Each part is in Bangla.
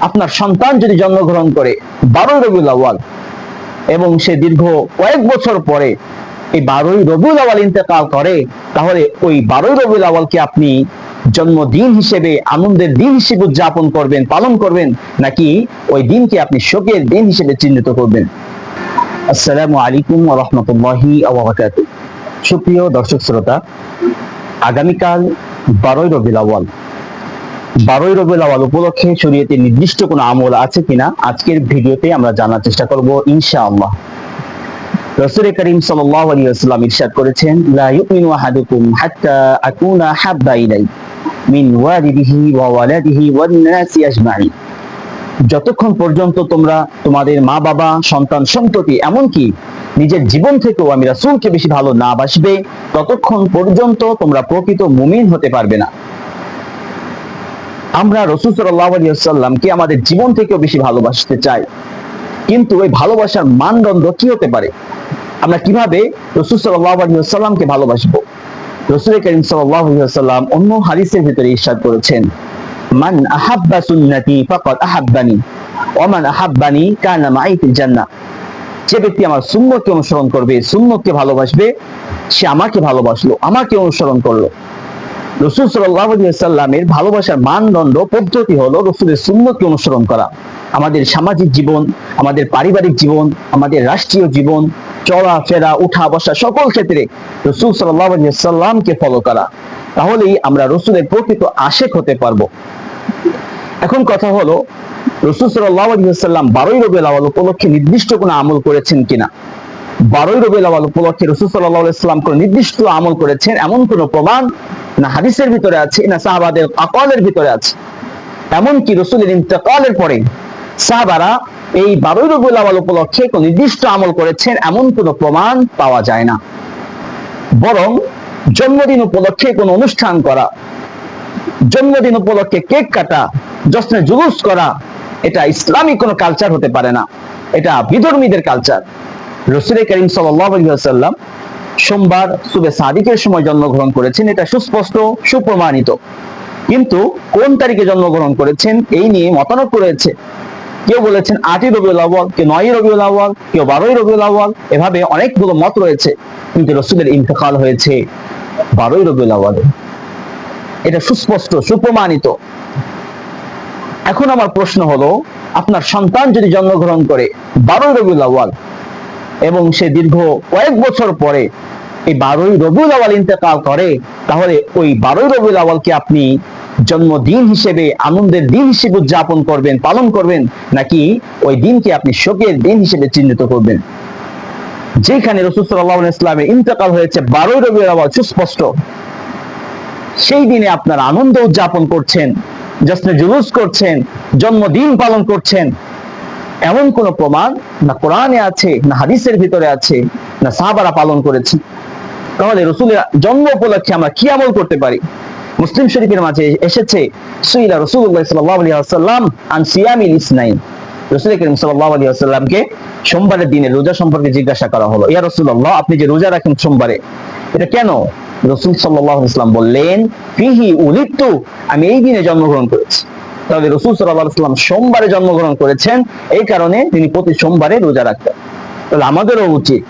আপনার সন্তান যদি জন্মগ্রহণ করে 12ই রবিউল আউয়াল এবং সে দীর্ঘ কয়েক বছর পরে এই 12ই রবিউল আউয়াল ইন্তেকাল করে, তাহলে ওই 12ই রবিউল আউয়ালকে আপনি জন্মদিন হিসেবে, আনন্দের দিন হিসেবে উদযাপন করবেন, পালন করবেন, নাকি ওই দিনকে আপনি শোকের দিন হিসেবে চিহ্নিত করবেন? আসসালামু আলাইকুম ওয়া রাহমাতুল্লাহি ওয়া বারাকাতুহু। সুপ্রিয় দর্শক শ্রোতা, আগামীকাল 12ই রবিউল আউয়াল। 12ই রবিউল আউয়াল উপলক্ষে শরীয়তে নির্দিষ্ট কোনো আমল আছে কিনা আজকের ভিডিওতে আমরা জানার চেষ্টা করব ইনশাআল্লাহ। রাসূল করিম সাল্লাল্লাহু আলাইহি ওয়াসাল্লাম ইরশাদ করেছেন, লা ইউমিনু আহাদুকুম হাত্তা আকুনা হাব্বা ইলাই মিন ওয়ালিদিহি ওয়া ওয়ালাদিহি ওয়ান নাসি আজমাইন। যতক্ষণ পর্যন্ত তোমরা তোমাদের মা বাবা, সন্তান সন্ততি, এমনকি নিজের জীবন থেকেও আমি রাসূলকে বেশি ভালো না বাসবে, ততক্ষণ পর্যন্ত তোমরা প্রকৃত মুমিন হতে পারবে না। আমরা রাসূল সাল্লাল্লাহু আলাইহি ওয়াসাল্লামকে আমাদের জীবন থেকেও বেশি ভালোবাসতে চাই, কিন্তু ওই ভালোবাসার মানদণ্ড কি হতে পারে? আমরা কিভাবে রাসূল সাল্লাল্লাহু আলাইহি ওয়াসাল্লামকে ভালোবাসবো? রাসূল করিম সাল্লাল্লাহু আলাইহি ওয়াসাল্লাম অন্য হাদিসের ভিতরে ইরশাদ করেছেন, মান আহাব্বা সুন্নতি ফাকাদ আহাব্বানি ওয়া মান আহাব্বানি কানা মাই ফিল জান্নাহ। যে ব্যক্তি আমার সুন্নতকে অনুসরণ করবে, সুন্নতকে ভালোবাসবে, সে আমাকে ভালোবাসলো, আমাকে অনুসরণ করলো। রাসূল সাল্লাল্লাহু আলাইহি ওয়াসাল্লামের ভালোবাসার মানদণ্ড, পদ্ধতি হলো রাসূলের সুন্নতকে অনুসরণ করা। আমাদের সামাজিক জীবন, আমাদের পারিবারিক জীবন, আমাদের রাষ্ট্রীয় জীবন, চলাফেরা, উঠা বসা, সকল ক্ষেত্রে রাসূল সাল্লাল্লাহু আলাইহি ওয়াসাল্লামকে ফলো করা। তাহলেই আমরা রাসূলের প্রকৃত আশিক হতে পারবো। এখন কথা হলো, রাসূল সাল্লাল্লাহু আলাইহি ওয়াসাল্লাম 12ই রবিউল আউয়াল উপলক্ষে নির্দিষ্ট কোনো আমল করেছেন কিনা? 12ই রবিউল আউয়াল উপলক্ষে রাসূল সাল্লাল্লাহু আলাইহি ওয়াসাল্লাম কোনো নির্দিষ্ট আমল করেছেন এমন কোনো প্রমাণ না হাদিসের ভিতরে আছে, না সাহাবাদের আকওয়ালের ভিতরে আছে। এমনকি রাসূলের ইন্তেকালের পরে সাহাবারা এই 12ই রবিউল আউয়াল উপলক্ষে কোনো নির্দিষ্ট আমল করেছেন এমন কোনো প্রমাণ পাওয়া যায় না। বরং জন্মদিন উপলক্ষে কোনো অনুষ্ঠান করা, জন্মদিন উপলক্ষে কেক কাটা, জশ্নে জুলুস করা, এটা ইসলামিক কোনো কালচার হতে পারে না, এটা বিধর্মীদের কালচার। রাসূল করিম সাল্লাল্লাহু আলাইহি ওয়াসাল্লাম সোমবার সুবে সাদিকের সময় জন্মগ্রহণ করেছেন, এটা সুস্পষ্ট, সুপ্রমাণিত। কিন্তু কোন তারিখে জন্মগ্রহণ করেছেন এই নিয়ে মতানৈক্য রয়েছে। কেউ বলেছেন 8ই রবিউল আউয়াল, কেউ 9ই রবিউল আউয়াল, কেউ 12ই রবিউল আউয়াল, এভাবে অনেকগুলো মত রয়েছে। কিন্তু রাসূলের ইন্তেকাল হয়েছে 12ই রবিউল আউয়ালে, এটা সুস্পষ্ট, সুপ্রমাণিত। এখন আমার প্রশ্ন হলো, আপনার সন্তান যদি জন্মগ্রহণ করে 12ই রবিউল আউয়াল এবং সে দীর্ঘ কয়েক বছর পরে এই 12ই রবিউল আউয়াল ইন্তেকাল করে, তাহলে ওই 12ই রবিউল আউয়ালকে আপনি জন্মদিন হিসেবে, আনন্দের দিন হিসেবে উদযাপন করবেন, পালন করবেন, নাকি ওই দিনকে আপনি শোকের দিন হিসেবে চিহ্নিত করবেন? যেখানে রাসূল সাল্লাল্লাহু আলাইহি ওয়াসাল্লামের ইন্তেকাল হয়েছে 12ই রবিউল আউয়াল, সুস্পষ্ট, সেই দিনে আপনারা আনন্দ উদযাপন করছেন, জশ্নে জুলুস করছেন, জন্মদিন পালন করছেন, এমন কোন প্রমাণ না কোরআনে আছে, না হাদিসের ভিতরে আছে, না সাহাবারা পালন করেছেন। তাহলে রাসূলের জন্ম উপলক্ষে আমরা কি আমল করতে পারি? মুসলিম শরীফের মাঝে এসেছে, সুইলা রাসূলুল্লাহ সাল্লাল্লাহু আলাইহি ওয়াসাল্লাম আন সিয়ামিল ইসনাইন। রাসূল করিম সাল্লাল্লাহু আলাইহি ওয়াসাল্লামকে সোমবারের দিনে রোজা সম্পর্কে জিজ্ঞাসা করা হলো, ইয়া রাসূলুল্লাহ, আপনি যে রোজা রাখেন সোমবারে, এটা কেন? রাসূল সাল্লাল্লাহু আলাইহি ওয়াসাল্লাম বললেন, ফিহি উলিদতু, আমি এই দিনে জন্মগ্রহণ করেছি। তাহলে রাসূল সাল্লাল্লাহু আলাইহি ওয়াসাল্লাম সোমবারে জন্মগ্রহণ করেছেন, এই কারণে তিনি প্রতি সোমবারে রোজা রাখতেন। তাহলে আমাদেরও উচিত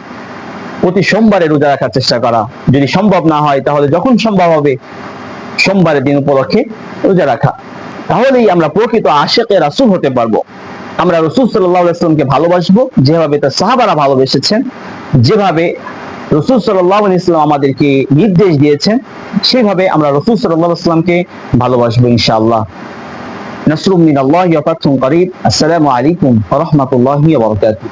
প্রতি সোমবারে রোজা রাখার চেষ্টা করা। যদি সম্ভব না হয়, তাহলে যখন সম্ভব হবে সোমবারের দিন উপলক্ষে রোজা রাখা। তাহলেই আমরা প্রকৃত আশিকে রাসূল হতে পারবো। আমরা রাসূল সাল্লাল্লাহু আলাইহি ওয়াসাল্লামকে ভালোবাসবো যেভাবে তার সাহাবারা ভালোবেসেছেন, যেভাবে রাসূল সাল্লাল্লাহু আলাইহি ওয়াসাল্লাম আমাদেরকে নির্দেশ দিয়েছেন, সেভাবে আমরা রাসূল সাল্লাল্লাহু আলাইহি ওয়াসাল্লামকে ভালোবাসবো ইনশাআল্লাহ। নাসরুম মিনাল্লাহি ওয়া ফাতহুন করিব। আসসালামু আলাইকুম ওয়া রাহমাতুল্লাহি ওয়া বারাকাতুহু।